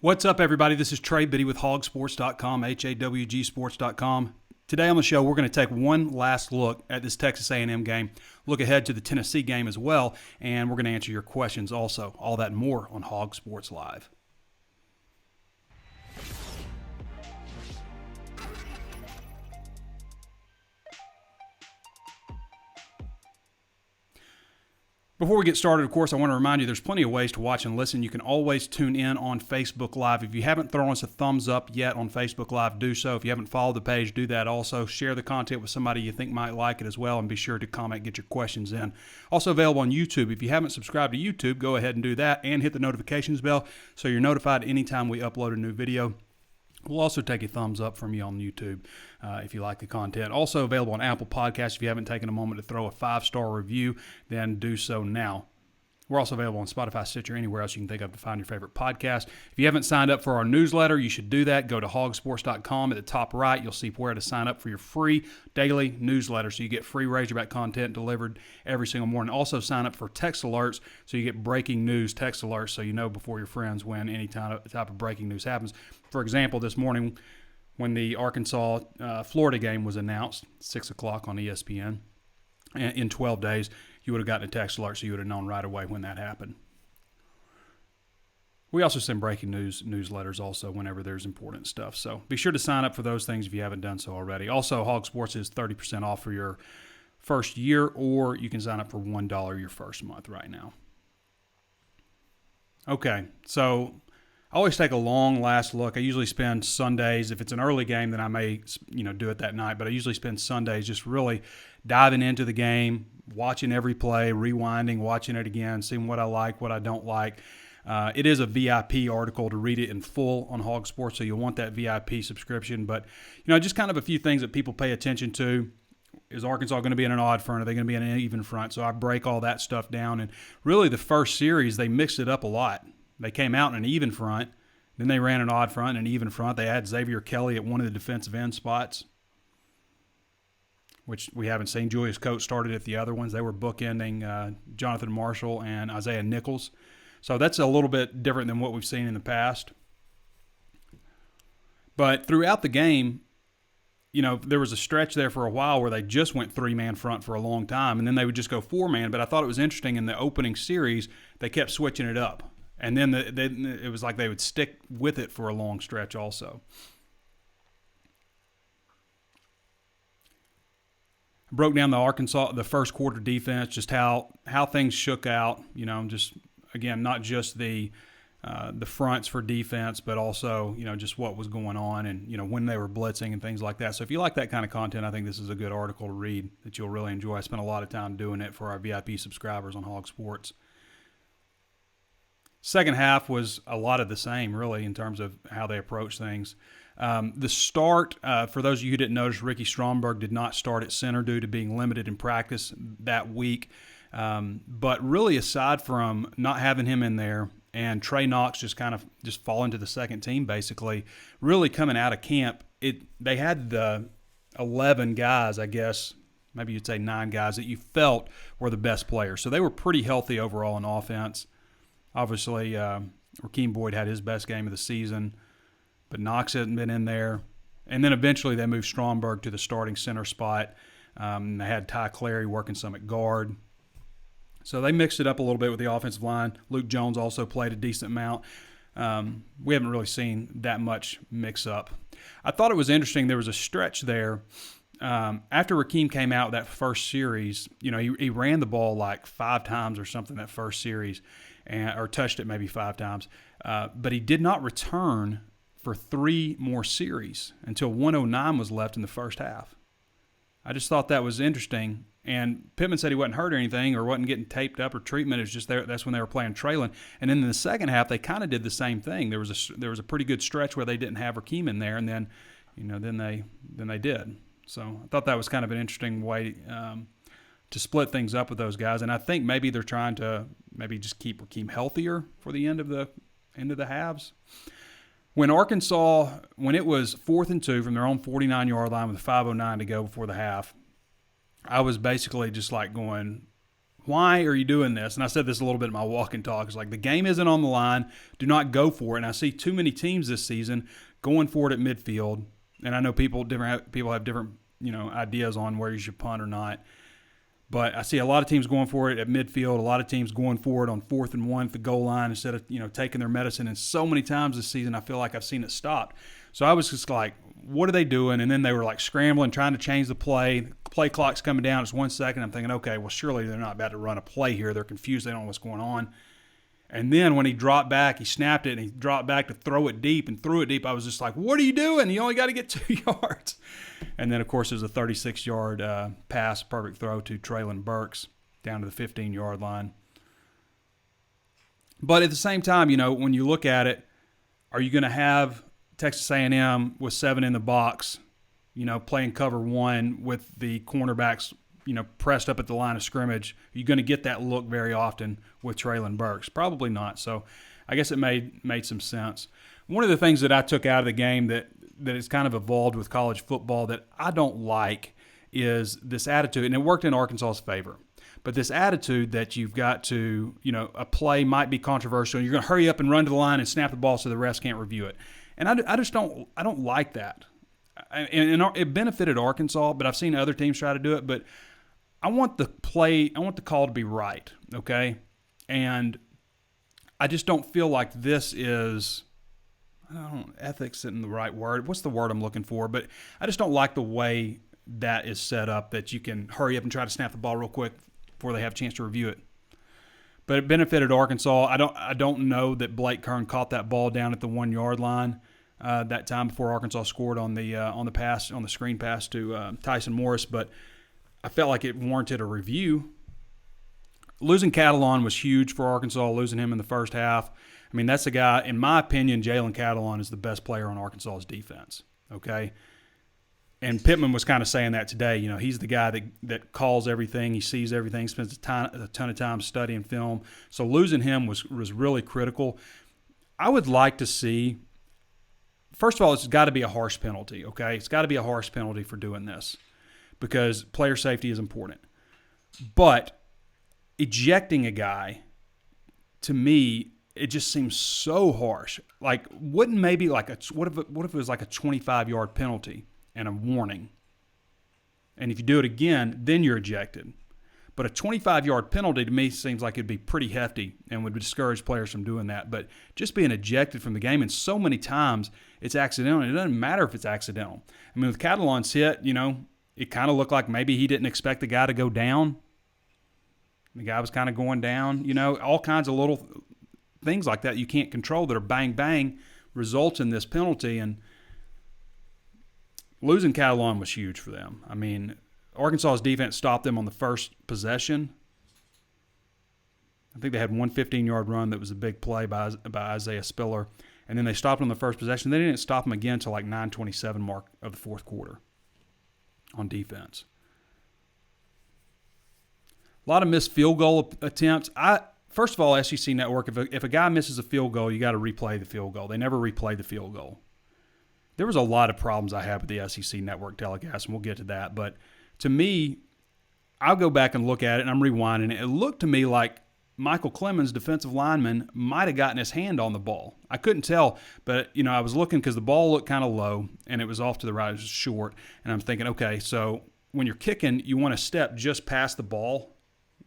What's up, everybody? This is Trey Biddy with HawgSports.com, HawgSports.com. Today on the show, we're going to take one last look at this Texas A&M game, look ahead to the Tennessee game as well, and we're going to answer your questions also. All that and more on Hog Sports Live. Before we get started, of course, I want to remind you there's plenty of ways to watch and listen. You can always tune in on Facebook Live. If you haven't thrown us a thumbs up yet on Facebook Live, do so. If you haven't followed the page, do that also. Share the content with somebody you think might like it as well, and be sure to comment, get your questions in. Also available on YouTube. If you haven't subscribed to YouTube, go ahead and do that and hit the notifications bell so you're notified anytime we upload a new video. We'll also take a thumbs up from you on YouTube if you like the content. Also available on Apple Podcasts. If you haven't taken a moment to throw a 5-star review, then do so now. We're also available on Spotify, Stitcher, anywhere else you can think of to find your favorite podcast. If you haven't signed up for our newsletter, you should do that. Go to HawgSports.com. At the top right, you'll see where to sign up for your free daily newsletter so you get free Razorback content delivered every single morning. Also sign up for text alerts so you get breaking news text alerts so you know before your friends when any type of breaking news happens. For example, this morning when the Arkansas-Florida game was announced, 6 o'clock on ESPN, in 12 days, you would have gotten a text alert, so you would have known right away when that happened. We also send breaking news newsletters also whenever there's important stuff. So be sure to sign up for those things if you haven't done so already. Also, Hog Sports is 30% off for your first year, or you can sign up for $1 your first month right now. Okay, so I always take a long last look. I usually spend Sundays. If it's an early game, then I may do it that night. But I usually spend Sundays just really diving into the game, watching every play, rewinding, watching it again, seeing what I like, what I don't like. It is a VIP article to read it in full on Hog Sports, so you'll want that VIP subscription. But just kind of a few things that people pay attention to. Is Arkansas going to be in an odd front? Are they going to be in an even front? So I break all that stuff down. And really the first series, they mixed it up a lot. They came out in an even front. Then they ran an odd front and an even front. They had Xavier Kelly at one of the defensive end spots, which we haven't seen. Julius Coates started at the other ones. They were bookending Jonathan Marshall and Isaiah Nichols. So that's a little bit different than what we've seen in the past. But throughout the game, there was a stretch there for a while where they just went 3-man front for a long time, and then they would just go 4-man. But I thought it was interesting in the opening series, they kept switching it up. And then it was like they would stick with it for a long stretch also. I broke down the first quarter defense, just how things shook out. Just again, not just the fronts for defense, but also just what was going on and when they were blitzing and things like that. So if you like that kind of content, I think this is a good article to read that you'll really enjoy. I spent a lot of time doing it for our VIP subscribers on Hog Sports. Second half was a lot of the same, really, in terms of how they approach things. The start, for those of you who didn't notice, Ricky Stromberg did not start at center due to being limited in practice that week. But really, aside from not having him in there and Trey Knox just falling to the second team, basically, really coming out of camp, they had the 11 guys, I guess, maybe you'd say 9 guys, that you felt were the best players. So they were pretty healthy overall in offense. Obviously, Rakeem Boyd had his best game of the season, but Knox hadn't been in there. And then eventually they moved Stromberg to the starting center spot. They had Ty Clary working some at guard. So they mixed it up a little bit with the offensive line. Luke Jones also played a decent amount. We haven't really seen that much mix-up. I thought it was interesting. There was a stretch there. After Rakeem came out that first series, he ran the ball like 5 times or something that first series, or touched it maybe 5 times. But he did not return for 3 more series until 109 was left in the first half. I just thought that was interesting. And Pittman said he wasn't hurt or anything or wasn't getting taped up or treatment. It was just that's when they were playing trailing. And then in the second half, they kind of did the same thing. There was a pretty good stretch where they didn't have Rakeem in there, and then they did. So I thought that was kind of an interesting way to split things up with those guys. And I think maybe they're trying to maybe just keep Rakeem healthier for the end of the halves. When Arkansas, when it was 4th and 2 from their own 49-yard line with 5:09 to go before the half, I was basically just like going, Why are you doing this? And I said this a little bit in my walk and talk. It's like, the game isn't on the line. Do not go for it. And I see too many teams this season going for it at midfield. And I know people have different ideas on where you should punt or not. But I see a lot of teams going for it at midfield, a lot of teams going for it on 4th and 1 at the goal line instead of taking their medicine. And so many times this season I feel like I've seen it stopped. So I was just like, what are they doing? And then they were like scrambling, trying to change the play. The play clock's coming down. It's 1 second. I'm thinking, okay, well, surely they're not about to run a play here. They're confused. They don't know what's going on. And then when he dropped back, he snapped it, and he dropped back to throw it deep and threw it deep. I was just like, what are you doing? You only got to get 2 yards. And then, of course, it was a 36-yard pass, perfect throw to Traylon Burks down to the 15-yard line. But at the same time, when you look at it, are you going to have Texas A&M with 7 in the box, playing cover 1 with the cornerbacks, pressed up at the line of scrimmage? Are you going to get that look very often with Traylon Burks? Probably not. So I guess it made some sense. One of the things that I took out of the game that has kind of evolved with college football that I don't like is this attitude, and it worked in Arkansas's favor. But this attitude that you've got to, a play might be controversial, and you're going to hurry up and run to the line and snap the ball so the refs can't review it. And I just don't like that. And it benefited Arkansas, but I've seen other teams try to do it. But I want the call to be right, okay? And I just don't feel like this is, ethics isn't the right word. What's the word I'm looking for? But I just don't like the way that is set up, that you can hurry up and try to snap the ball real quick before they have a chance to review it. But it benefited Arkansas. I don't know that Blake Kern caught that ball down at the 1 yard line that time before Arkansas scored on the screen pass to Tyson Morris. But I felt like it warranted a review. Losing Catalon was huge for Arkansas. Losing him in the first half. I mean, that's a guy. In my opinion, Jalen Catalon is the best player on Arkansas's defense. Okay. And Pittman was kind of saying that today. He's the guy that calls everything. He sees everything, spends a ton of time studying film. So losing him was really critical. I would like to see, first of all, it's got to be a harsh penalty, okay? It's got to be a harsh penalty for doing this because player safety is important. But ejecting a guy, to me, it just seems so harsh. Like, wouldn't maybe what if it was like a 25-yard penalty and a warning? And if you do it again, then you're ejected. But a 25-yard penalty to me seems like it'd be pretty hefty and would discourage players from doing that. But just being ejected from the game, and so many times it's accidental. And it doesn't matter if it's accidental. I mean, with Catalon's hit, it kind of looked like maybe he didn't expect the guy to go down. The guy was kind of going down. All kinds of little things like that you can't control that are bang, bang, results in this penalty. And losing Catalon was huge for them. I mean, Arkansas's defense stopped them on the first possession. I think they had one 15-yard run that was a big play by Isaiah Spiller. And then they stopped on the first possession. They didn't stop them again until like 9:27 mark of the fourth quarter on defense. A lot of missed field goal attempts. First of all, SEC Network, if a guy misses a field goal, you got to replay the field goal. They never replay the field goal. There was a lot of problems I had with the SEC Network telecast, and we'll get to that. But to me, I'll go back and look at it, and I'm rewinding it. It looked to me like Michael Clemens, defensive lineman, might have gotten his hand on the ball. I couldn't tell, but I was looking because the ball looked kind of low, and it was off to the right. It was short, and I'm thinking, okay, so when you're kicking, you want to step just past the ball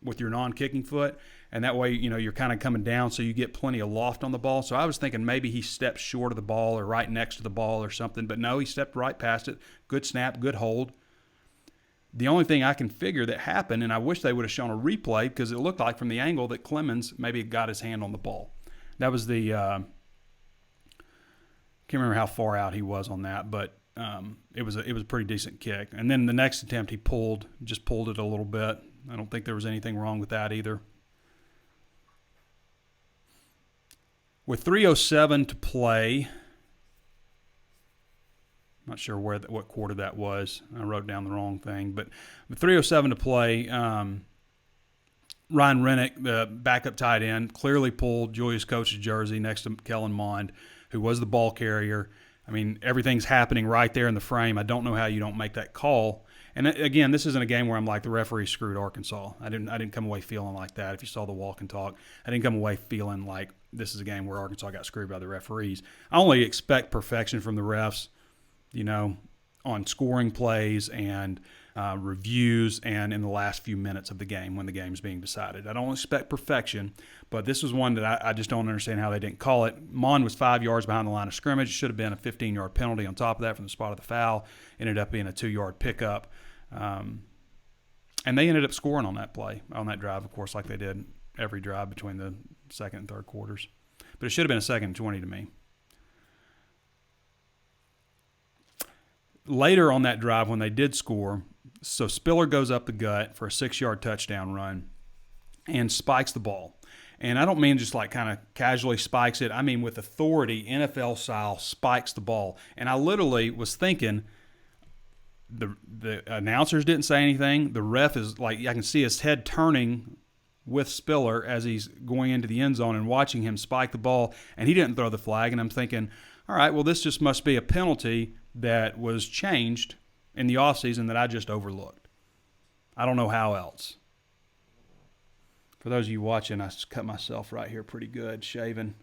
with your non-kicking foot, and that way, you're kind of coming down so you get plenty of loft on the ball. So I was thinking maybe he stepped short of the ball or right next to the ball or something, but no, he stepped right past it. Good snap, good hold. The only thing I can figure that happened, and I wish they would have shown a replay because it looked like from the angle that Clemens maybe got his hand on the ball. That was the can't remember how far out he was on that, but it was a pretty decent kick. And then the next attempt he pulled it a little bit. I don't think there was anything wrong with that either. With 3:07 to play, not sure what quarter that was. I wrote down the wrong thing. But with 3:07 to play, Ryan Rennick, the backup tight end, clearly pulled Julius Coach's jersey next to Kellen Mond, who was the ball carrier. I mean, everything's happening right there in the frame. I don't know how you don't make that call. And again, this isn't a game where I'm like the referee screwed Arkansas. I didn't come away feeling like that. If you saw the walk and talk, I didn't come away feeling like this is a game where Arkansas got screwed by the referees. I only expect perfection from the refs, on scoring plays and reviews and in the last few minutes of the game when the game's being decided. I don't expect perfection, but this was one that I just don't understand how they didn't call it. Mon was 5 yards behind the line of scrimmage. It should have been a 15-yard penalty on top of that from the spot of the foul. Ended up being a 2-yard pickup. And they ended up scoring on that play, on that drive, of course, like they did every drive between the second and third quarters. But it should have been a 2nd and 20 to me. Later on that drive when they did score, so Spiller goes up the gut for a 6-yard touchdown run and spikes the ball. And I don't mean just like kind of casually spikes it. I mean with authority, NFL style, spikes the ball. And I literally was thinking, the announcers didn't say anything. The ref is like, I can see his head turning with Spiller as he's going into the end zone and watching him spike the ball, and he didn't throw the flag. And I'm thinking, all right, well, this just must be a penalty that was changed in the offseason that I just overlooked. I don't know how else. For those of you watching, I cut myself right here pretty good, shaving.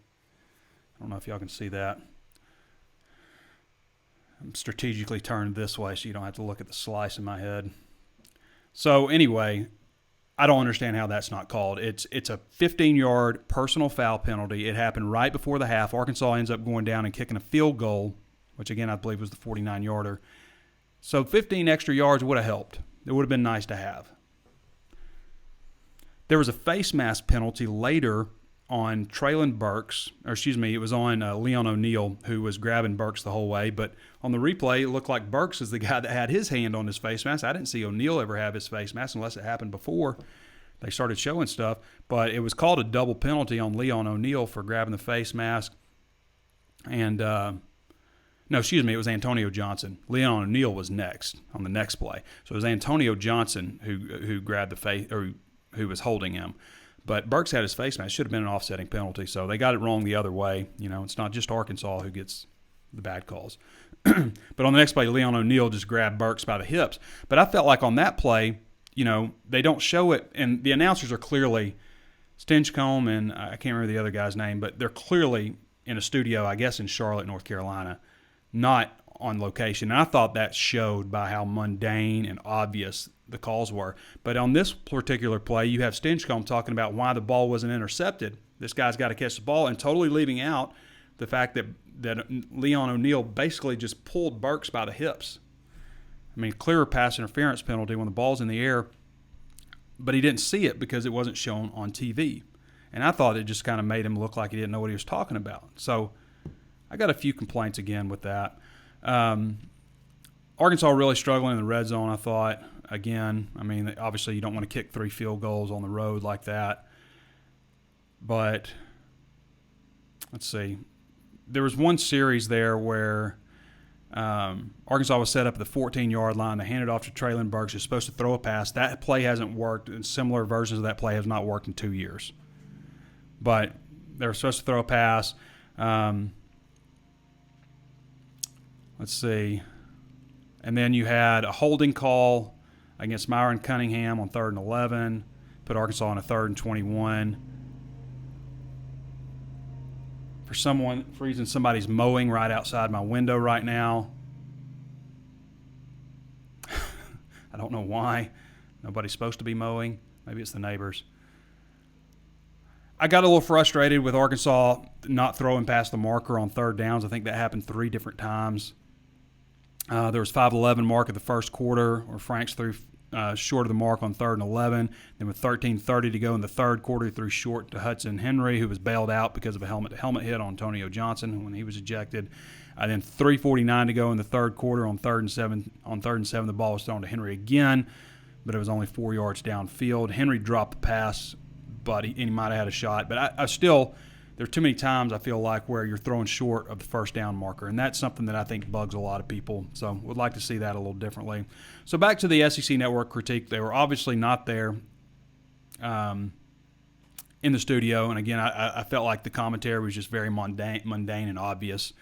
I don't know if y'all can see that. I'm strategically turned this way so you don't have to look at the slice in my head. So anyway, I don't understand how that's not called. It's a 15-yard personal foul penalty. It happened right before the half. Arkansas ends up going down and kicking a field goal, which again I believe was the 49-yarder. So 15 extra yards would have helped. It would have been nice to have. There was a face mask penalty later on Traylon Burks, it was on Leon O'Neal, who was grabbing Burks the whole way. But on the replay, it looked like Burks is the guy that had his hand on his face mask. I didn't see O'Neal ever have his face mask unless it happened before they started showing stuff. But it was called a double penalty on Leon O'Neal for grabbing the face mask. And, it was Antonio Johnson. Leon O'Neal was next on the next play. So it was Antonio Johnson who grabbed the face, or who was holding him. But Burks had his face mask. It should have been an offsetting penalty. So they got it wrong the other way. It's not just Arkansas who gets the bad calls. But on the next play, Leon O'Neal just grabbed Burks by the hips. But I felt like on that play, they don't show it. And the announcers are clearly Stinchcomb and I can't remember the other guy's name, but they're clearly in a studio, I guess in Charlotte, North Carolina, not on location. And I thought that showed by how mundane and obvious the calls were. But on this particular play, you have Stinchcomb talking about why the ball wasn't intercepted. This guy's got to catch the ball, and totally leaving out the fact that Leon O'Neal basically just pulled Burks by the hips. I mean, clear pass interference penalty when the ball's in the air, but he didn't see it because it wasn't shown on TV. And I thought it just kind of made him look like he didn't know what he was talking about. So I got a few complaints again with that. Arkansas really struggling in the red zone, I thought. Again, I mean, obviously you don't want to kick 3 field goals on the road like that. But let's see. There was one series there where Arkansas was set up at the 14-yard line. They handed off to Traylon Burks. You're supposed to throw a pass. That play hasn't worked. And similar versions of that play have not worked in 2 years. But they were supposed to throw a pass. Let's see. And then you had a holding call against Myron Cunningham on 3rd and 11. Put Arkansas on a 3rd and 21. For some reason, somebody's mowing right outside my window right now. I don't know why. Nobody's supposed to be mowing. Maybe it's the neighbors. I got a little frustrated with Arkansas not throwing past the marker on 3rd downs. I think that happened 3 different times. There was 5:11 mark of the first quarter where Franks threw short of the mark on 3rd and 11. Then with 13:30 to go in the third quarter, he threw short to Hudson Henry, who was bailed out because of a helmet-to-helmet hit on Antonio Johnson when he was ejected. Then 3:49 to go in the third quarter on 3rd and 7. On 3rd and 7, the ball was thrown to Henry again, but it was only 4 yards downfield. Henry dropped the pass, but he might have had a shot. But I still, there are too many times I feel like where you're throwing short of the first down marker, and that's something that I think bugs a lot of people. So would like to see that a little differently. So back to the SEC Network critique. They were obviously not there in the studio, and again, I felt like the commentary was just very mundane and obvious,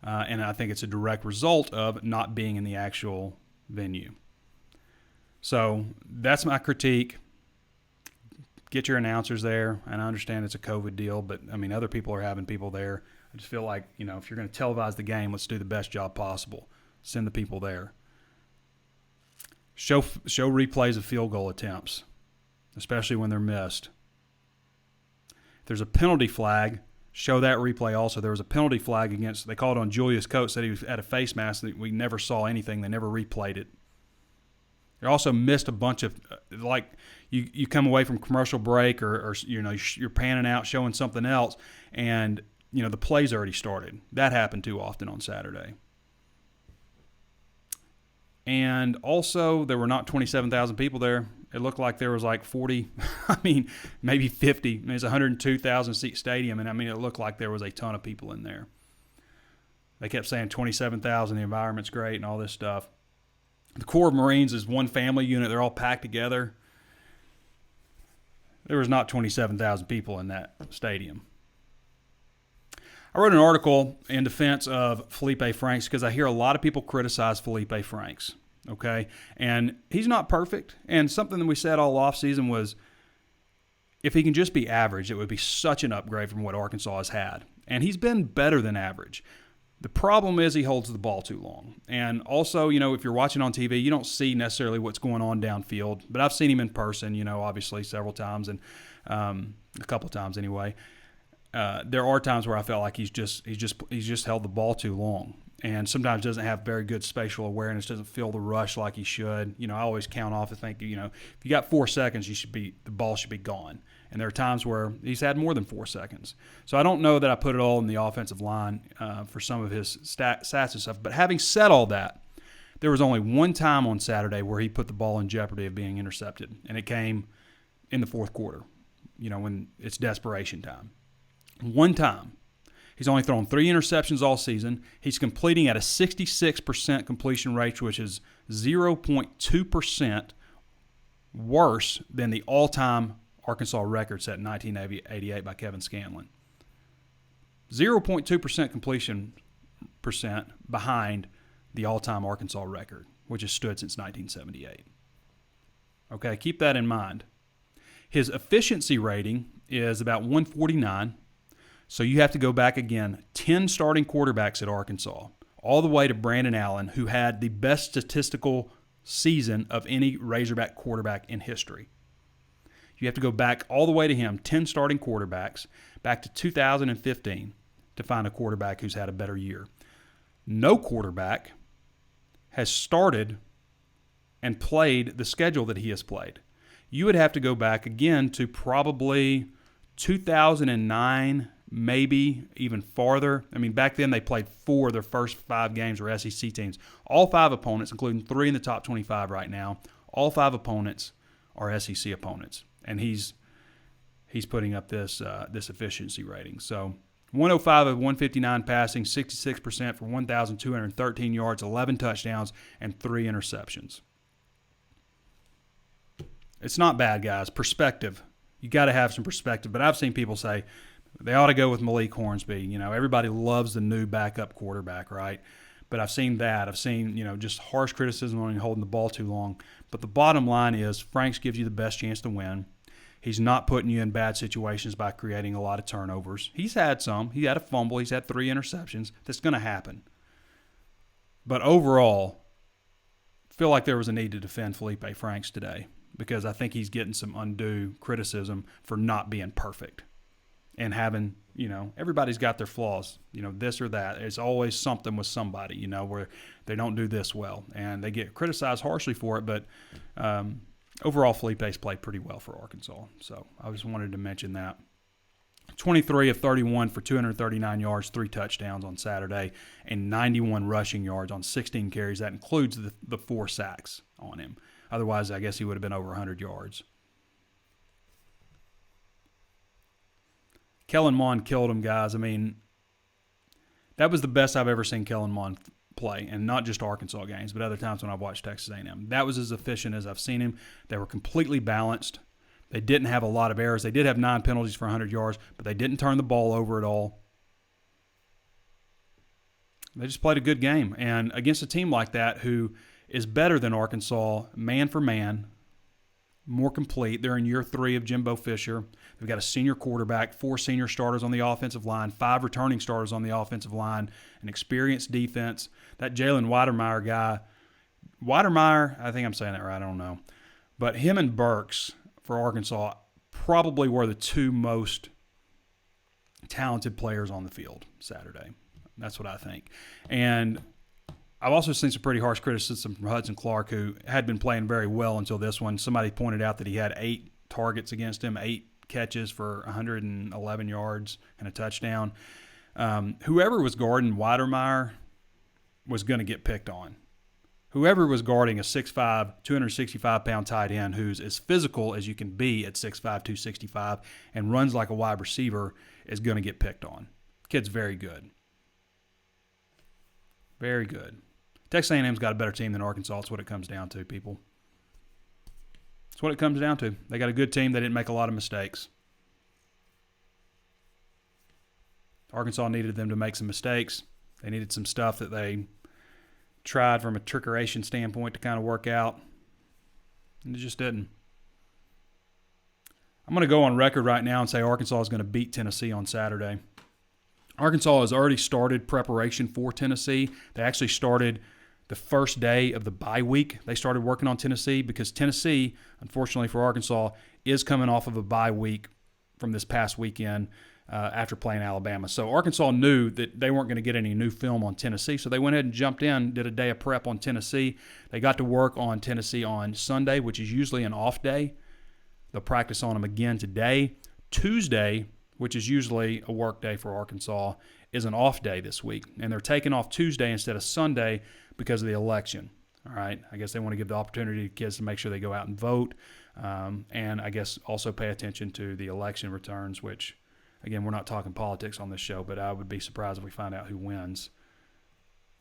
and I think it's a direct result of not being in the actual venue. So that's my critique. Get your announcers there, and I understand it's a COVID deal, but, I mean, other people are having people there. I just feel like, if you're going to televise the game, let's do the best job possible. Send the people there. Show replays of field goal attempts, especially when they're missed. If there's a penalty flag, show that replay also. There was a penalty flag they called on Julius Coates, said he was at a face mask. We never saw anything. They never replayed it. They also missed a bunch of, like, you come away from commercial break or you're panning out, showing something else, and, the play's already started. That happened too often on Saturday. And also, there were not 27,000 people there. It looked like there was like 40, maybe 50. It's a 102,000-seat stadium, and, it looked like there was a ton of people in there. They kept saying 27,000, the environment's great and all this stuff. The Corps of Marines is one family unit. They're all packed together. There was not 27,000 people in that stadium. I wrote an article in defense of Felipe Franks because I hear a lot of people criticize Felipe Franks, okay? And he's not perfect. And something that we said all offseason was if he can just be average, it would be such an upgrade from what Arkansas has had. And he's been better than average. The problem is he holds the ball too long. And also, if you're watching on TV, you don't see necessarily what's going on downfield. But I've seen him in person, obviously several times, and a couple of times anyway. There are times where I felt like he's just held the ball too long, and sometimes doesn't have very good spatial awareness, doesn't feel the rush like he should. I always count off and think, if you got 4 seconds, the ball should be gone. And there are times where he's had more than 4 seconds. So I don't know that I put it all in the offensive line for some of his stats and stuff. But having said all that, there was only one time on Saturday where he put the ball in jeopardy of being intercepted, and it came in the fourth quarter, when it's desperation time. One time. He's only thrown 3 interceptions all season. He's completing at a 66% completion rate, which is 0.2% worse than the all-time Arkansas record set in 1988 by Kevin Scanlon. 0.2% completion percent behind the all-time Arkansas record, which has stood since 1978. Okay, keep that in mind. His efficiency rating is about 149. So you have to go back again, 10 starting quarterbacks at Arkansas, all the way to Brandon Allen, who had the best statistical season of any Razorback quarterback in history. You have to go back all the way to him, 10 starting quarterbacks, back to 2015 to find a quarterback who's had a better year. No quarterback has started and played the schedule that he has played. You would have to go back again to probably 2009, maybe even farther. Back then they played 4 of their first 5 games were SEC teams. All 5 opponents, including 3 in the top 25 right now, all 5 opponents are SEC opponents. And he's putting up this efficiency rating. So 105 of 159 passing, 66% for 1,213 yards, 11 touchdowns, and 3 interceptions. It's not bad, guys. Perspective. You got to have some perspective. But I've seen people say they ought to go with Malik Hornsby. Everybody loves the new backup quarterback, right? But I've seen that. I've seen, just harsh criticism on him holding the ball too long. But the bottom line is Franks gives you the best chance to win. He's not putting you in bad situations by creating a lot of turnovers. He's had some. He had a fumble. He's had 3 interceptions. That's going to happen. But overall, I feel like there was a need to defend Felipe Franks today because I think he's getting some undue criticism for not being perfect and having, everybody's got their flaws, this or that. It's always something with somebody, where they don't do this well. And they get criticized harshly for it, but overall, Felipe's played pretty well for Arkansas. So I just wanted to mention that. 23 of 31 for 239 yards, 3 touchdowns on Saturday, and 91 rushing yards on 16 carries. That includes the 4 sacks on him. Otherwise, I guess he would have been over 100 yards. Kellen Mond killed him, guys. That was the best I've ever seen Kellen Mond play, and not just Arkansas games, but other times when I've watched Texas A&M. That was as efficient as I've seen him. They were completely balanced. They didn't have a lot of errors. They did have 9 penalties for 100 yards, but they didn't turn the ball over at all. They just played a good game. And against a team like that who is better than Arkansas man for man, more complete. They're in year 3 of Jimbo Fisher. They've got a senior quarterback, 4 senior starters on the offensive line, 5 returning starters on the offensive line, an experienced defense. That Jalen Weidermeyer guy, I think I'm saying that right, I don't know. But him and Burks for Arkansas probably were the 2 most talented players on the field Saturday. That's what I think. And I've also seen some pretty harsh criticism from Hudson Clark, who had been playing very well until this one. Somebody pointed out that he had 8 targets against him, 8 catches for 111 yards and a touchdown. Whoever was guarding Weidermeyer was going to get picked on. Whoever was guarding a 6'5", 265-pound tight end who's as physical as you can be at 6'5", 265 and runs like a wide receiver is going to get picked on. Kid's very good. Very good. Texas A&M's got a better team than Arkansas. That's what it comes down to, people. That's what it comes down to. They got a good team. They didn't make a lot of mistakes. Arkansas needed them to make some mistakes. They needed some stuff that they tried from a trickeration standpoint to kind of work out, and it just didn't. I'm going to go on record right now and say Arkansas is going to beat Tennessee on Saturday. Arkansas has already started preparation for Tennessee. They actually started the first day of the bye week. They started working on Tennessee because Tennessee, unfortunately for Arkansas, is coming off of a bye week from this past weekend after playing Alabama. So Arkansas knew that they weren't going to get any new film on Tennessee, so they went ahead and jumped in, did a day of prep on Tennessee. They got to work on Tennessee on Sunday, which is usually an off day. They'll practice on them again today. Tuesday, which is usually a work day for Arkansas, is an off day this week. And they're taking off Tuesday instead of Sunday because of the election. All right, I guess they want to give the opportunity to kids to make sure they go out and vote, and I guess also pay attention to the election returns, which, again, we're not talking politics on this show, but I would be surprised if we find out who wins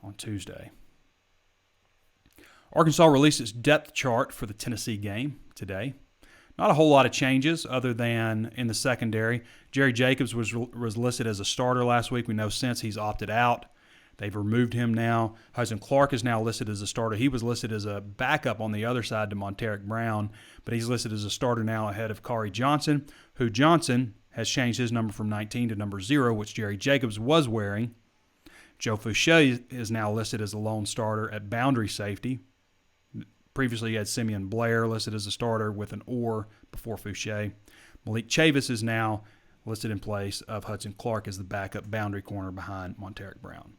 on Tuesday. Arkansas released its depth chart for the Tennessee game today. Not a whole lot of changes other than in the secondary. Jerry Jacobs was listed as a starter last week. We know since he's opted out. They've removed him now. Hudson Clark is now listed as a starter. He was listed as a backup on the other side to Monteric Brown, but he's listed as a starter now ahead of Kari Johnson, who Johnson has changed his number from 19 to number 0, which Jerry Jacobs was wearing. Joe Fouché is now listed as a lone starter at boundary safety. Previously, he had Simeon Blair listed as a starter with an or before Fouché. Malik Chavis is now listed in place of Hudson Clark as the backup boundary corner behind Monteric Brown.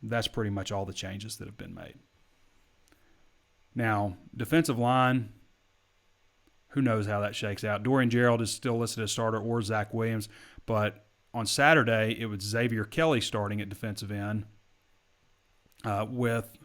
That's pretty much all the changes that have been made. Now, defensive line, who knows how that shakes out. Dorian Gerald is still listed as starter, or Zach Williams, but on Saturday it was Xavier Kelly starting at defensive end with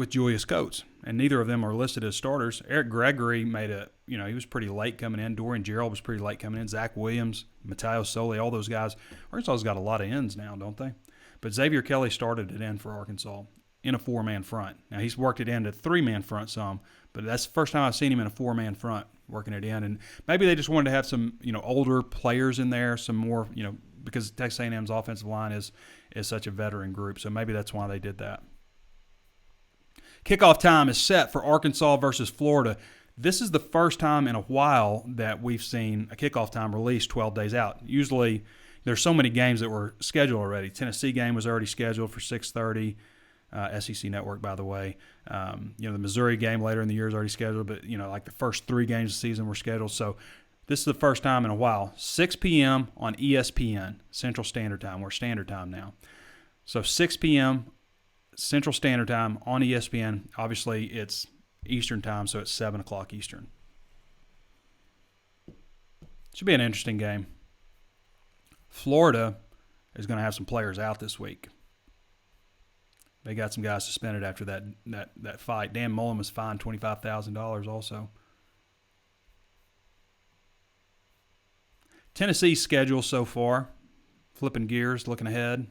Julius Coates, and neither of them are listed as starters. Eric Gregory he was pretty late coming in. Dorian Gerald was pretty late coming in. Zach Williams, Matteo Soli, all those guys. Arkansas's got a lot of ends now, don't they? But Xavier Kelly started it in for Arkansas in a 4-man front. Now, he's worked it into 3-man front some, but that's the first time I've seen him in a 4-man front working it in. And maybe they just wanted to have some, older players in there, some more, because Texas A&M's offensive line is such a veteran group. So maybe that's why they did that. Kickoff time is set for Arkansas versus Florida. This is the first time in a while that we've seen a kickoff time released 12 days out. Usually there's so many games that were scheduled already. Tennessee game was already scheduled for 6:30, SEC Network, by the way. The Missouri game later in the year is already scheduled, but, like the first 3 games of the season were scheduled. So this is the first time in a while. 6 p.m. on ESPN, Central Standard Time. We're Standard Time now. So 6 p.m. Central Standard Time on ESPN. Obviously, it's Eastern Time, so it's 7 o'clock Eastern. Should be an interesting game. Florida is going to have some players out this week. They got some guys suspended after that fight. Dan Mullen was fined $25,000 also. Tennessee's schedule so far, flipping gears, looking ahead.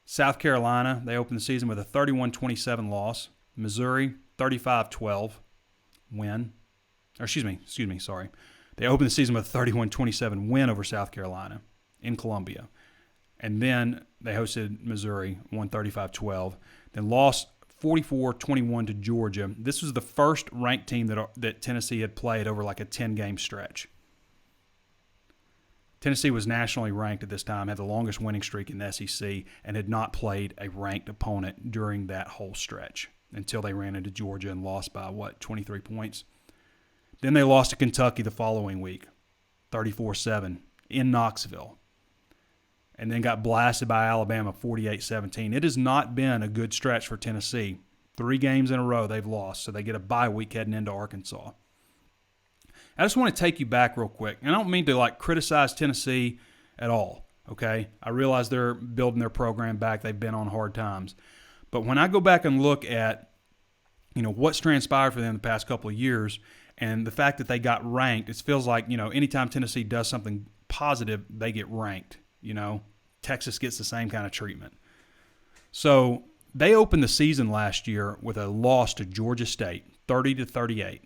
South Carolina, they opened the season with a 31-27 loss. Missouri, 35-12 win. They opened the season with a 31-27 win over South Carolina in Columbia. And then they hosted Missouri, won 35-12. Then lost 44-21 to Georgia. This was the first ranked team that Tennessee had played over like a 10-game stretch. Tennessee was nationally ranked at this time, had the longest winning streak in the SEC, and had not played a ranked opponent during that whole stretch until they ran into Georgia and lost by, 23 points? Then they lost to Kentucky the following week, 34-7 in Knoxville, and then got blasted by Alabama 48-17. It has not been a good stretch for Tennessee. 3 games in a row they've lost, so they get a bye week heading into Arkansas. I just want to take you back real quick. And I don't mean to criticize Tennessee at all, okay? I realize they're building their program back. They've been on hard times. But when I go back and look at, what's transpired for them the past couple of years and the fact that they got ranked, it feels like, anytime Tennessee does something positive, they get ranked, Texas gets the same kind of treatment. So they opened the season last year with a loss to Georgia State, 30-38,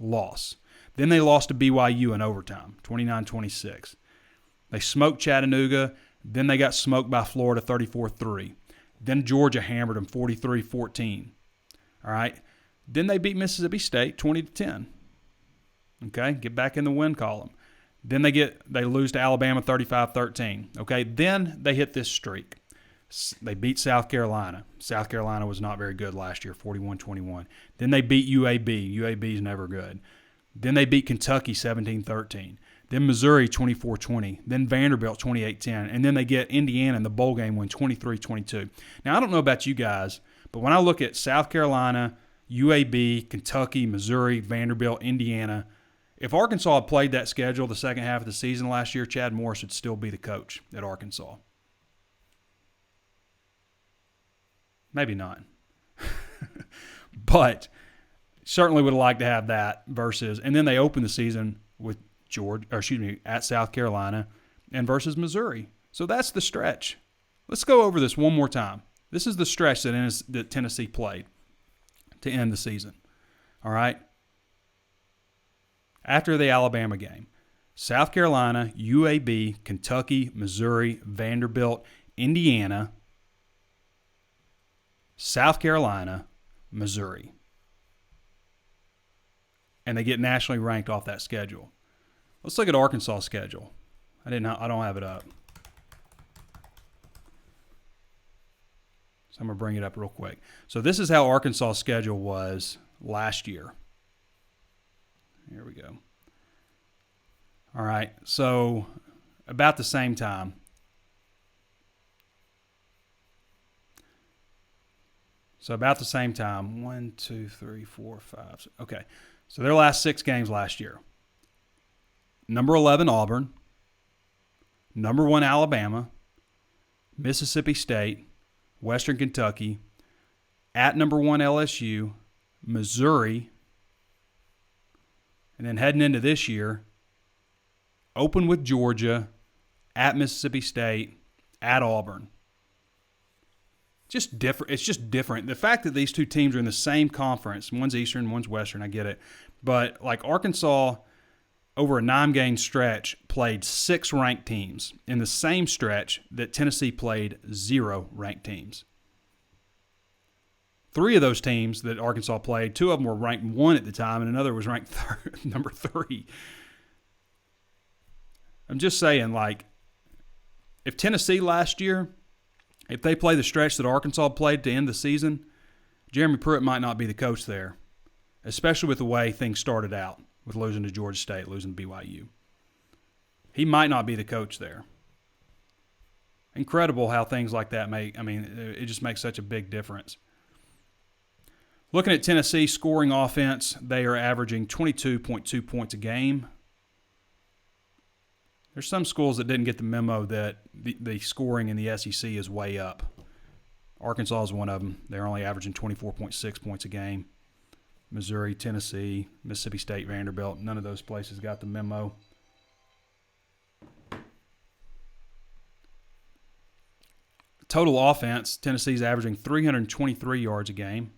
loss. Then they lost to BYU in overtime, 29-26. They smoked Chattanooga. Then they got smoked by Florida, 34-3. Then Georgia hammered them, 43-14. All right. Then they beat Mississippi State, 20-10. Okay, get back in the win column. Then they lose to Alabama, 35-13. Okay, then they hit this streak. They beat South Carolina. South Carolina was not very good last year, 41-21. Then they beat UAB. UAB is never good. Then they beat Kentucky 17-13. Then Missouri 24-20. Then Vanderbilt 28-10. And then they get Indiana in the bowl game win 23-22. Now, I don't know about you guys, but when I look at South Carolina, UAB, Kentucky, Missouri, Vanderbilt, Indiana, if Arkansas had played that schedule the second half of the season last year, Chad Morris would still be the coach at Arkansas. Maybe not. But certainly would have liked to have that versus, and then they opened the season with at South Carolina and versus Missouri. So that's the stretch. Let's go over this one more time. This is the stretch that Tennessee played to end the season. All right? After the Alabama game, South Carolina, UAB, Kentucky, Missouri, Vanderbilt, Indiana, South Carolina, Missouri. And they get nationally ranked off that schedule. Let's look at Arkansas' schedule. I don't have it up. So I'm going to bring it up real quick. So this is how Arkansas' schedule was last year. Here we go. All right. So about the same time. One, two, three, four, five. Okay. So their last 6 games last year. Number 11, Auburn. Number 1, Alabama. Mississippi State. Western Kentucky. At number 1, LSU. Missouri. And then heading into this year, open with Georgia. At Mississippi State. At Auburn. Just different. It's just different. The fact that these two teams are in the same conference, one's Eastern, one's Western, I get it. But like Arkansas, over a 9-game stretch, played 6 ranked teams in the same stretch that Tennessee played 0 ranked teams. 3 of those teams that Arkansas played, 2 of them were ranked 1 at the time, and another was ranked number 3. I'm just saying, if Tennessee last year, if they play the stretch that Arkansas played to end the season, Jeremy Pruitt might not be the coach there, especially with the way things started out with losing to Georgia State, losing to BYU. He might not be the coach there. Incredible how things like that it just makes such a big difference. Looking at Tennessee scoring offense, they are averaging 22.2 points a game. There's some schools that didn't get the memo that the scoring in the SEC is way up. Arkansas is one of them. They're only averaging 24.6 points a game. Missouri, Tennessee, Mississippi State, Vanderbilt, none of those places got the memo. Total offense, Tennessee's averaging 323 yards a game.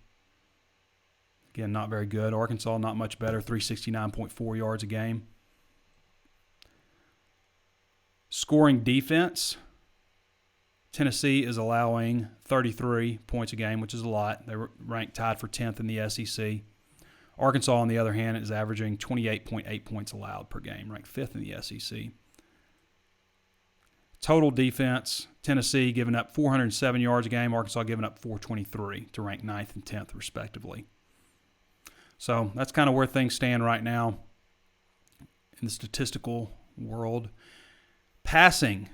Again, not very good. Arkansas, not much better, 369.4 yards a game. Scoring defense, Tennessee is allowing 33 points a game, which is a lot. They're ranked tied for 10th in the SEC. Arkansas, on the other hand, is averaging 28.8 points allowed per game, ranked 5th in the SEC. Total defense, Tennessee giving up 407 yards a game, Arkansas giving up 423 to rank 9th and 10th, respectively. So that's kind of where things stand right now in the statistical world. Passing,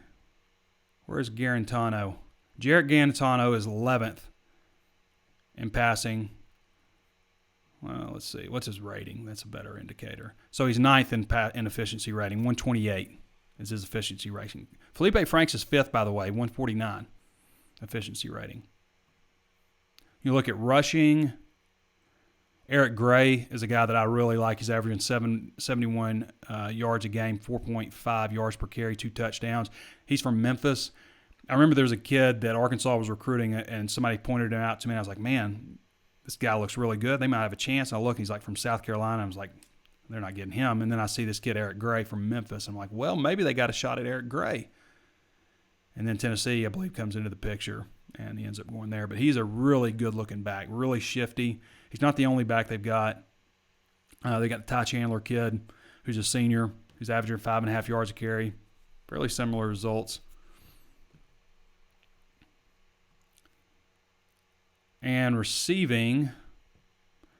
where's Garantano? Jarrett Garantano is 11th in passing. Well, let's see. What's his rating? That's a better indicator. So he's 9th in efficiency rating. 128 is his efficiency rating. Felipe Franks is 5th, by the way, 149 efficiency rating. You look at rushing. Eric Gray is a guy that I really like. He's averaging 71 yards a game, 4.5 yards per carry, 2 touchdowns. He's from Memphis. I remember there was a kid that Arkansas was recruiting, and somebody pointed him out to me, and I was like, man, this guy looks really good. They might have a chance. And I look, he's like from South Carolina. I was like, they're not getting him. And then I see this kid, Eric Gray, from Memphis. I'm like, well, maybe they got a shot at Eric Gray. And then Tennessee, I believe, comes into the picture, and he ends up going there. But he's a really good-looking back, really shifty. He's not the only back they've got. They got the Ty Chandler kid, who's a senior, who's averaging 5.5 yards a carry. Fairly similar results. And receiving,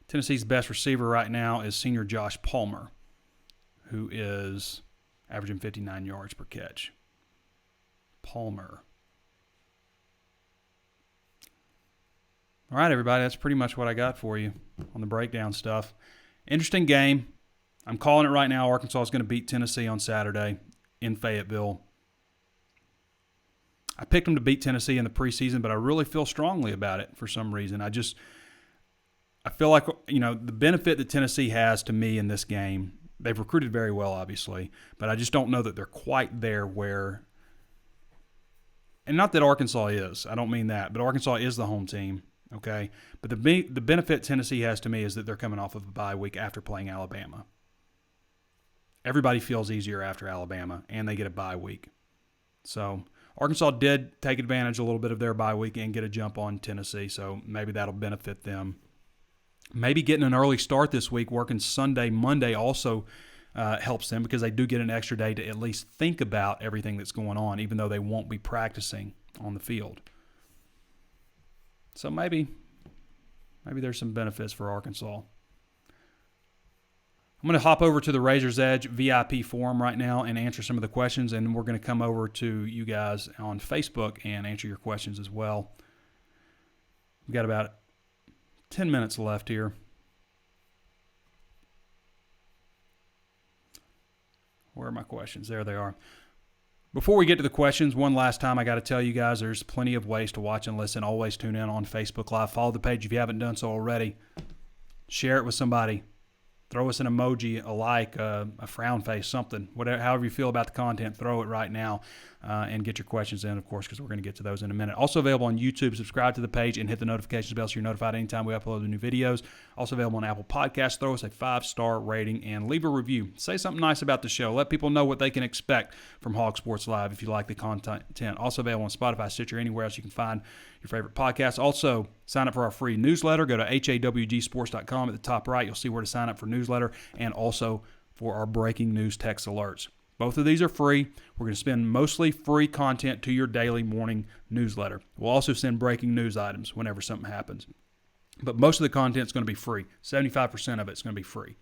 Tennessee's best receiver right now is senior Josh Palmer, who is averaging 59 yards per catch. Palmer. All right, everybody, that's pretty much what I got for you on the breakdown stuff. Interesting game. I'm calling it right now. Arkansas is going to beat Tennessee on Saturday in Fayetteville. I picked them to beat Tennessee in the preseason, but I really feel strongly about it for some reason. I feel like, the benefit that Tennessee has to me in this game, they've recruited very well, obviously, but I just don't know that they're quite there where, and not that Arkansas is, I don't mean that, but Arkansas is the home team, okay? But the benefit Tennessee has to me is that they're coming off of a bye week after playing Alabama. Everybody feels easier after Alabama, and they get a bye week. So Arkansas did take advantage a little bit of their bye week and get a jump on Tennessee, so maybe that'll benefit them. Maybe getting an early start this week, working Sunday, Monday also helps them because they do get an extra day to at least think about everything that's going on, even though they won't be practicing on the field. So maybe there's some benefits for Arkansas. I'm going to hop over to the Razor's Edge VIP forum right now and answer some of the questions, and we're going to come over to you guys on Facebook and answer your questions as well. We've got about 10 minutes left here. Where are my questions? There they are. Before we get to the questions, one last time I got to tell you guys there's plenty of ways to watch and listen. Always tune in on Facebook Live. Follow the page if you haven't done so already. Share it with somebody. Throw us an emoji, a like, a frown face, something. Whatever, however you feel about the content, throw it right now and get your questions in, of course, because we're going to get to those in a minute. Also available on YouTube. Subscribe to the page and hit the notifications bell so you're notified anytime we upload the new videos. Also available on Apple Podcasts. Throw us a 5-star rating and leave a review. Say something nice about the show. Let people know what they can expect from HawgSports Live if you like the content. Also available on Spotify, Stitcher, anywhere else you can find your favorite podcast. Also, sign up for our free newsletter. Go to hawgsports.com. At the top right, you'll see where to sign up for newsletter and also for our breaking news text alerts. Both of these are free. We're going to send mostly free content to your daily morning newsletter. We'll also send breaking news items whenever something happens. But most of the content is going to be free. 75% of it is going to be free,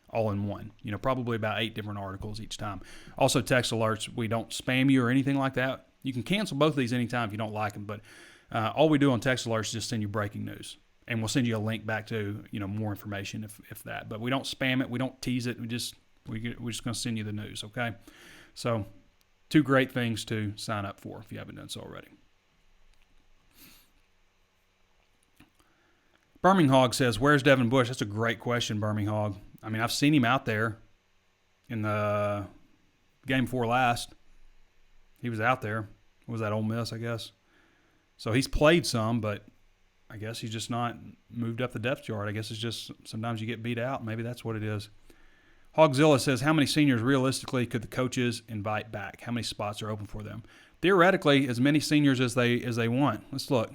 all in one. Probably about 8 different articles each time. Also, text alerts. We don't spam you or anything like that. You can cancel both of these anytime if you don't like them, but all we do on text alerts is just send you breaking news. And we'll send you a link back to, more information if that. But we don't spam it. We don't tease it. We're just going to send you the news, okay? So 2 great things to sign up for if you haven't done so already. Birminghog says, where's Devin Bush? That's a great question, Birminghog. I mean, I've seen him out there in the game before last. He was out there. What was that, Ole Miss, I guess? So he's played some, but I guess he's just not moved up the depth chart. I guess it's just sometimes you get beat out. Maybe that's what it is. Hogzilla says, how many seniors realistically could the coaches invite back? How many spots are open for them? theoretically as many seniors as they want. Let's look.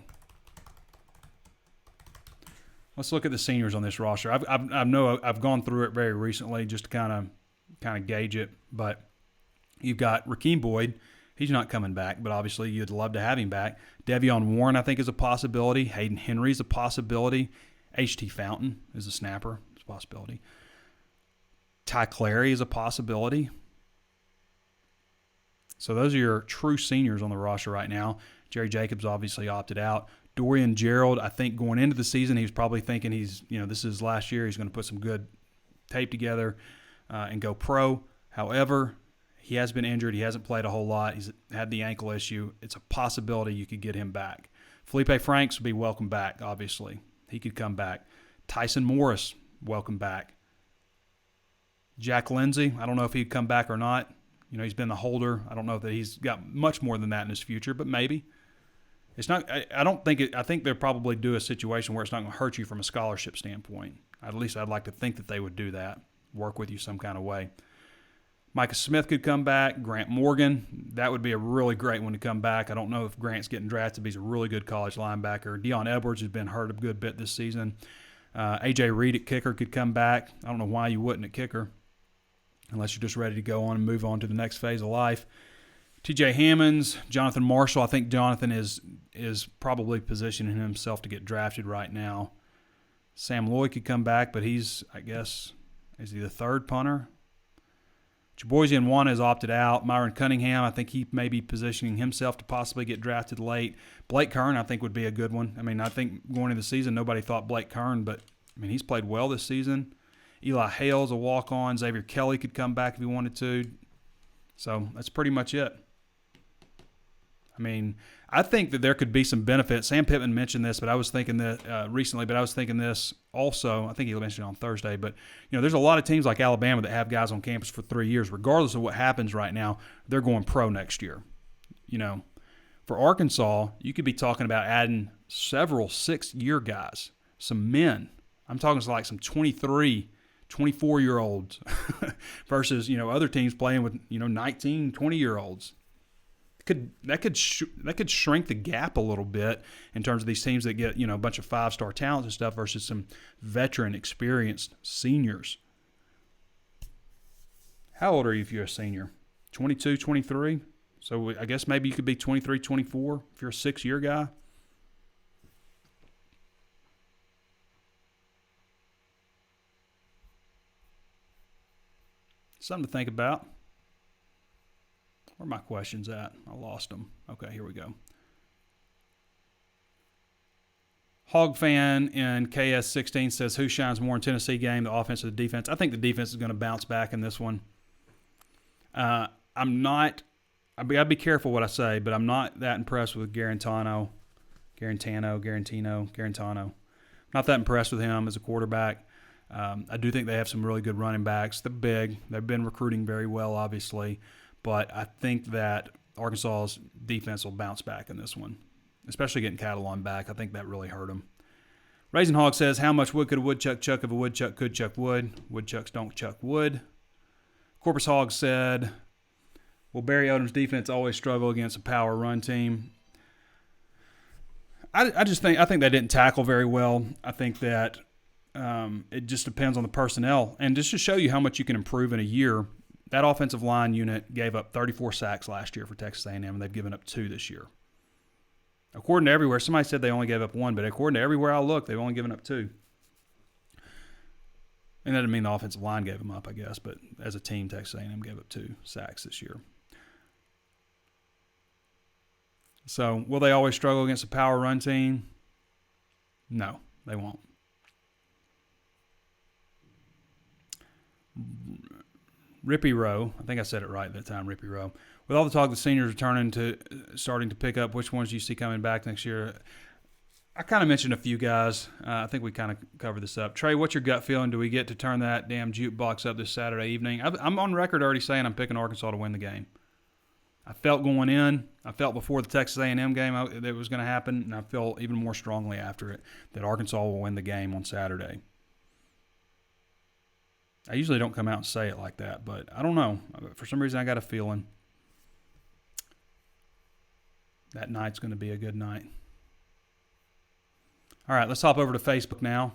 Let's look at the seniors on this roster. I've gone through it very recently just to kind of gauge it. But you've got Rakeem Boyd. He's not coming back, but obviously you'd love to have him back. Devion Warren, I think, is a possibility. Hayden Henry is a possibility. H.T. Fountain is a snapper. It's a possibility. Ty Clary is a possibility. So those are your true seniors on the roster right now. Jerry Jacobs obviously opted out. Dorian Gerald, I think going into the season, he was probably thinking this is his last year. He's going to put some good tape together and go pro. However, he has been injured. He hasn't played a whole lot. He's had the ankle issue. It's a possibility you could get him back. Felipe Franks would be welcome back, obviously. He could come back. Tyson Morris, welcome back. Jack Lindsey, I don't know if he'd come back or not. He's been the holder. I don't know that he's got much more than that in his future, but maybe. It's not. I don't think it. I think they'll probably do a situation where it's not going to hurt you from a scholarship standpoint. At least I'd like to think that they would do that, work with you some kind of way. Micah Smith could come back. Grant Morgan, that would be a really great one to come back. I don't know if Grant's getting drafted, but he's a really good college linebacker. Deion Edwards has been hurt a good bit this season. A.J. Reed at kicker could come back. I don't know why you wouldn't at kicker, unless you're just ready to go on and move on to the next phase of life. T.J. Hammonds, Jonathan Marshall. I think Jonathan is probably positioning himself to get drafted right now. Sam Lloyd could come back, but he's, I guess, is he the third punter? Chibozie Nwana has opted out. Myron Cunningham, I think he may be positioning himself to possibly get drafted late. Blake Kern, I think, would be a good one. I think going into the season, nobody thought Blake Kern, but, he's played well this season. Eli Hale's a walk-on. Xavier Kelly could come back if he wanted to. So that's pretty much it. I think that there could be some benefit. Sam Pittman mentioned this, but I was thinking that recently, but I was thinking this also. I think he mentioned it on Thursday. But, there's a lot of teams like Alabama that have guys on campus for 3 years. Regardless of what happens right now, they're going pro next year. For Arkansas, you could be talking about adding several 6-year guys, some men. I'm talking like some 23, 24-year-olds versus, other teams playing with, 19, 20-year-olds. That could shrink the gap a little bit in terms of these teams that get, a bunch of 5-star talents and stuff versus some veteran, experienced seniors. How old are you if you're a senior? 22, 23? So I guess maybe you could be 23, 24 if you're a 6-year guy. Something to think about. Where are my questions at? I lost them. Okay, here we go. Hog fan in KS16 says, who shines more in Tennessee game, the offense or the defense? I think the defense is going to bounce back in this one. I'd be careful what I say, but I'm not that impressed with Garantano. Not that impressed with him as a quarterback. I do think they have some really good running backs. They're big. They've been recruiting very well, obviously. But I think that Arkansas's defense will bounce back in this one, especially getting Catalon back. I think that really hurt them. Raisin Hog says, how much wood could a woodchuck chuck if a woodchuck could chuck wood? Woodchucks don't chuck wood. Corpus Hog said, will Barry Odom's defense always struggle against a power run team? I think they didn't tackle very well. I think that it just depends on the personnel. And just to show you how much you can improve in a year, that offensive line unit gave up 34 sacks last year for Texas A&M, and they've given up 2 this year. According to everywhere, somebody said they only gave up 1, but according to everywhere I look, they've only given up 2. And that doesn't mean the offensive line gave them up, I guess, but as a team, Texas A&M gave up 2 sacks this year. So will they always struggle against a power run team? No, they won't. Rippy Rowe, I think I said it right that time, Rippy Rowe. With all the talk the seniors starting to pick up, which ones do you see coming back next year? I kind of mentioned a few guys. I think we kind of covered this up. Trey, what's your gut feeling? Do we get to turn that damn jukebox up this Saturday evening? I'm on record already saying I'm picking Arkansas to win the game. I felt going in. I felt before the Texas A&M game that it was going to happen, and I feel even more strongly after it that Arkansas will win the game on Saturday. I usually don't come out and say it like that, but I don't know. For some reason, I got a feeling. That night's going to be a good night. All right, let's hop over to Facebook now.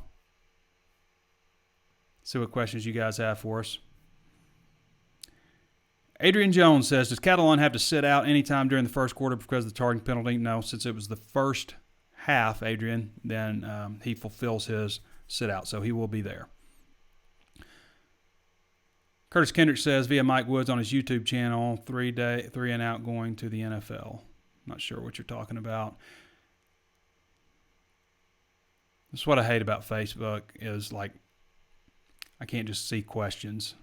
See what questions you guys have for us. Adrian Jones says, does Catalan have to sit out anytime during the first quarter because of the targeting penalty? No, since it was the first half, Adrian, then he fulfills his sit out, so he will be there. Curtis Kendrick says, via Mike Woods on his YouTube channel, 3 and out going to the NFL. Not sure what you're talking about. That's what I hate about Facebook is, like, I can't just see questions.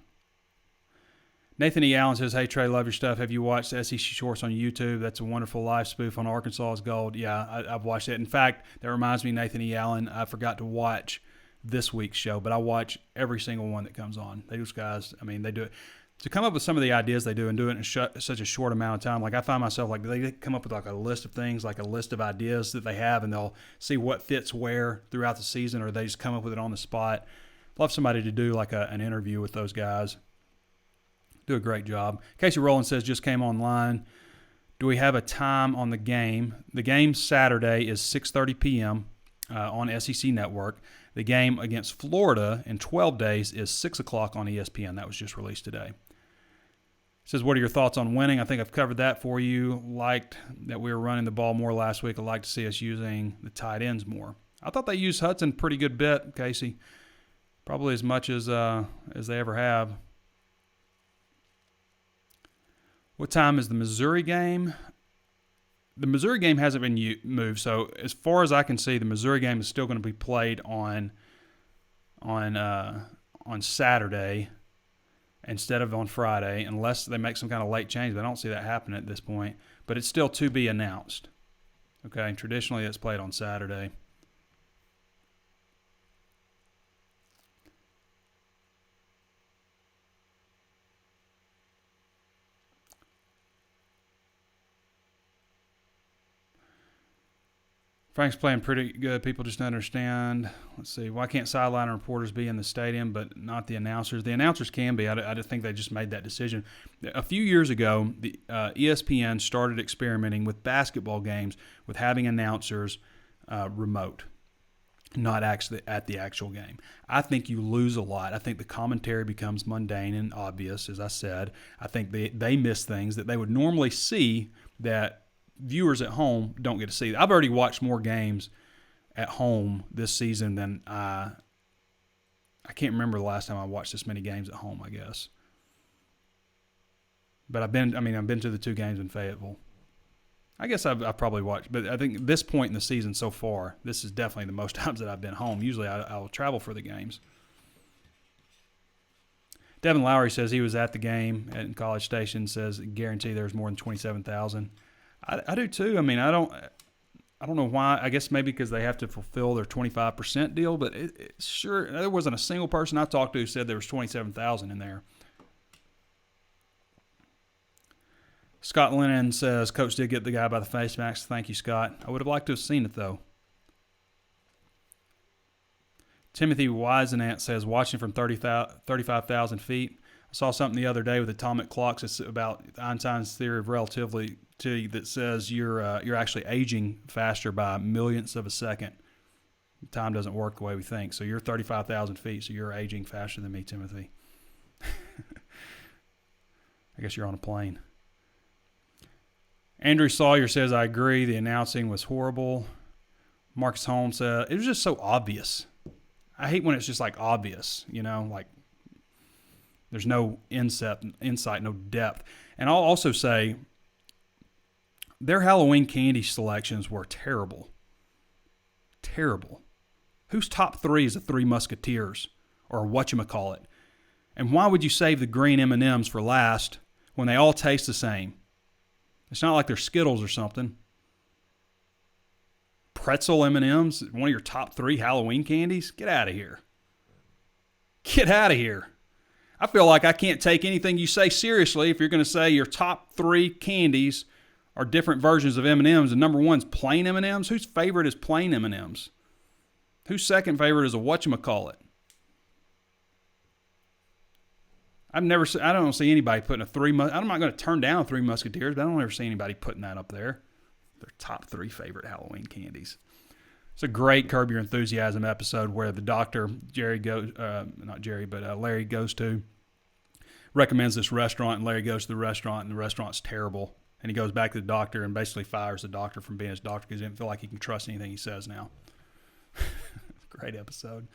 Nathan E. Allen says, hey, Trey, love your stuff. Have you watched SEC Shorts on YouTube? That's a wonderful live spoof on Arkansas's Gold. Yeah, I've watched it. In fact, that reminds me, Nathan E. Allen, I forgot to watch this week's show, but I watch every single one that comes on. Those guys, I mean, they do it. To come up with some of the ideas they do and do it in such a short amount of time, like I find myself, like they come up with like a list of things, like a list of ideas that they have, and they'll see what fits where throughout the season, or they just come up with it on the spot. Love somebody to do like an interview with those guys. Do a great job. Casey Rowland says, just came online. Do we have a time on the game? The game Saturday is 6:30 p.m. On SEC Network. The game against Florida in 12 days is 6 o'clock on ESPN. That was just released today. It says, what are your thoughts on winning? I think I've covered that for you. Liked that we were running the ball more last week. I'd like to see us using the tight ends more. I thought they used Hudson pretty good bit, Casey. Probably as much as they ever have. What time is the Missouri game? The Missouri game hasn't been moved, so as far as I can see, the Missouri game is still going to be played on Saturday instead of on Friday, unless they make some kind of late change. But I don't see that happening at this point. But it's still to be announced. Okay, and traditionally it's played on Saturday. Frank's playing pretty good. People just don't understand. Let's see. Why can't sideline reporters be in the stadium but not the announcers? The announcers can be. I just think they just made that decision. A few years ago, the ESPN started experimenting with basketball games with having announcers remote, not actually at the actual game. I think you lose a lot. I think the commentary becomes mundane and obvious, as I said. I think they miss things that they would normally see that viewers at home don't get to see. I've already watched more games at home this season than I can't remember the last time I watched this many games at home, I guess. But I've been to the 2 games in Fayetteville. I guess I've probably watched, but I think at this point in the season so far, this is definitely the most times that I've been home. Usually I'll travel for the games. Devin Lowry says he was at the game at College Station, says guarantee there's more than 27,000. I do too. I mean, I don't know why. I guess maybe because they have to fulfill their 25% deal, but sure, there wasn't a single person I talked to who said there was 27,000 in there. Scott Lennon says, Coach did get the guy by the face mask. Thank you, Scott. I would have liked to have seen it, though. Timothy Wisenant says, watching from 35,000 feet. I saw something the other day with atomic clocks. It's about Einstein's theory of relativity that says you're actually aging faster by millionths of a second. Time doesn't work the way we think. So you're 35,000 feet, so you're aging faster than me, Timothy. I guess you're on a plane. Andrew Sawyer says, I agree. The announcing was horrible. Marcus Holmes said, it was just so obvious. I hate when it's just like obvious, like there's no insight, no depth. And I'll also say their Halloween candy selections were terrible. Terrible. Whose top 3 is the Three Musketeers or whatchamacallit? And why would you save the green M&Ms for last when they all taste the same? It's not like they're Skittles or something. Pretzel M&Ms, one of your top 3 Halloween candies? Get out of here. Get out of here. I feel like I can't take anything you say seriously if you're going to say your top 3 candies are different versions of M&Ms, and number 1's plain M&Ms. Whose favorite is plain M&Ms? Whose second favorite is a whatchamacallit? I don't see anybody putting I'm not going to turn down Three Musketeers, but I don't ever see anybody putting that up there. Their top 3 favorite Halloween candies. It's a great Curb Your Enthusiasm episode where the doctor, Larry goes to, recommends this restaurant, and Larry goes to the restaurant, and the restaurant's terrible. And he goes back to the doctor and basically fires the doctor from being his doctor because he didn't feel like he can trust anything he says now. Great episode.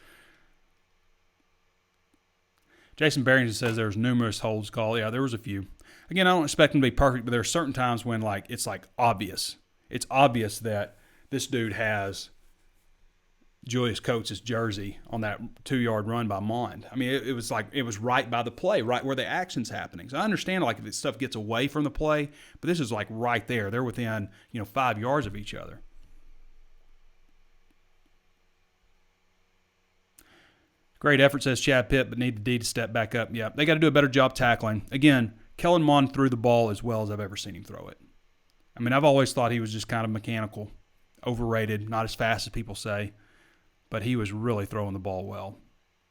Jason Barrington says there's numerous holds called. Yeah, there was a few. Again, I don't expect them to be perfect, but there are certain times when it's obvious. It's obvious that this dude has Julius Coates' jersey on that 2-yard run by Mond. I mean, it was right by the play, right where the action's happening. So I understand if this stuff gets away from the play, but this is right there. They're within 5 yards of each other. Great effort, says Chad Pitt, but need the D to step back up. Yeah, they got to do a better job tackling. Again, Kellen Mond threw the ball as well as I've ever seen him throw it. I mean, I've always thought he was just kind of mechanical, overrated, not as fast as people say. But he was really throwing the ball well,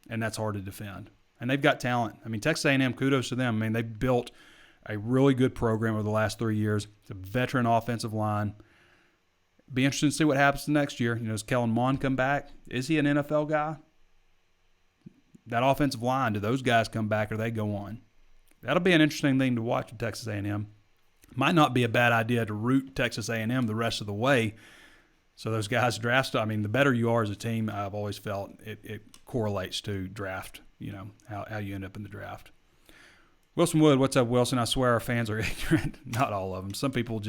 and that's hard to defend. And they've got talent. I mean, Texas A&M, kudos to them. I mean, they've built a really good program over the last 3 years. It's a veteran offensive line. Be interesting to see what happens next year. Does Kellen Mond come back? Is he an NFL guy? That offensive line, do those guys come back or they go on? That'll be an interesting thing to watch with Texas A&M. Might not be a bad idea to root Texas A&M the rest of the way. So those guys draft, I mean, the better you are as a team, I've always felt it correlates to draft, how you end up in the draft. Wilson Wood, what's up, Wilson? I swear our fans are ignorant. Not all of them. Some people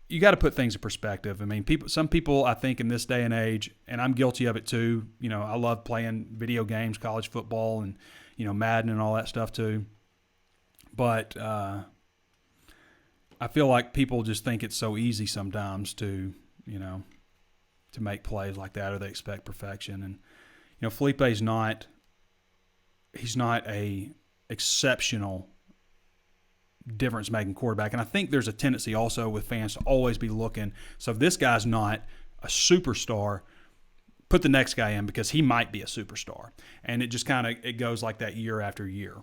you got to put things in perspective. I mean, some people, I think in this day and age, and I'm guilty of it too, I love playing video games, college football, and, Madden and all that stuff too. But, I feel like people just think it's so easy sometimes to make plays like that, or they expect perfection. And, Felipe's he's not a exceptional difference-making quarterback. And I think there's a tendency also with fans to always be looking. So if this guy's not a superstar, put the next guy in because he might be a superstar. And it just it goes like that year after year.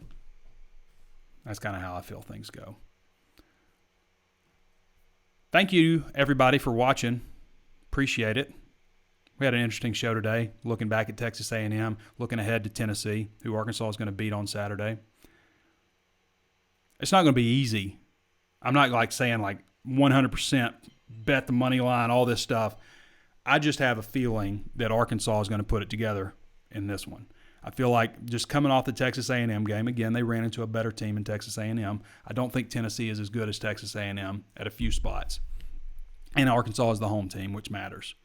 That's kind of how I feel things go. Thank you, everybody, for watching. Appreciate it. We had an interesting show today, looking back at Texas A&M, looking ahead to Tennessee, who Arkansas is going to beat on Saturday. It's not going to be easy. I'm not saying 100% bet the money line, all this stuff. I just have a feeling that Arkansas is going to put it together in this one. I feel like just coming off the Texas A&M game, again, they ran into a better team in Texas A&M. I don't think Tennessee is as good as Texas A&M at a few spots. And Arkansas is the home team, which matters.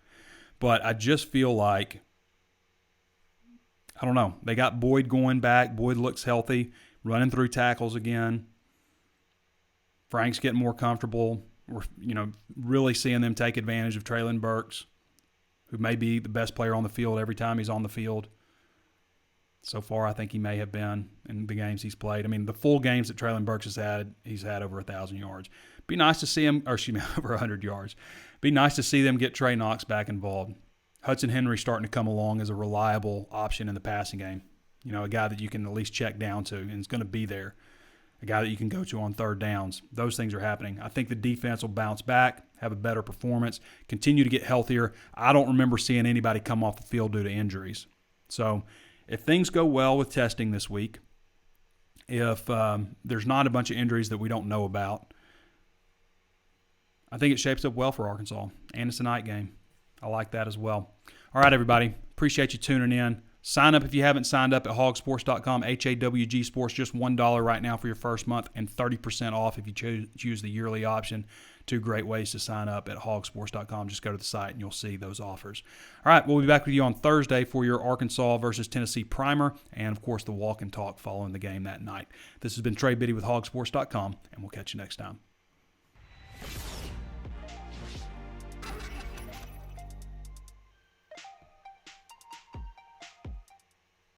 But I just feel like, I don't know, they got Boyd going back. Boyd looks healthy, running through tackles again. Frank's getting more comfortable. We're, really seeing them take advantage of Traylon Burks, who may be the best player on the field every time he's on the field. So far, I think he may have been in the games he's played. I mean, the full games that Traylon Burks has had, he's had over 1,000 yards. Be nice to see him, over 100 yards. Be nice to see them get Trey Knox back involved. Hudson Henry starting to come along as a reliable option in the passing game. A guy that you can at least check down to and is going to be there. A guy that you can go to on third downs. Those things are happening. I think the defense will bounce back, have a better performance, continue to get healthier. I don't remember seeing anybody come off the field due to injuries. So if things go well with testing this week, if there's not a bunch of injuries that we don't know about, I think it shapes up well for Arkansas. And it's a night game. I like that as well. All right, everybody. Appreciate you tuning in. Sign up if you haven't signed up at HawgSports.com, HAWG Sports, just $1 right now for your first month and 30% off if you choose the yearly option. 2 great ways to sign up at HawgSports.com. Just go to the site and you'll see those offers. All right, we'll be back with you on Thursday for your Arkansas versus Tennessee primer and, of course, the walk and talk following the game that night. This has been Trey Biddy with HawgSports.com, and we'll catch you next time.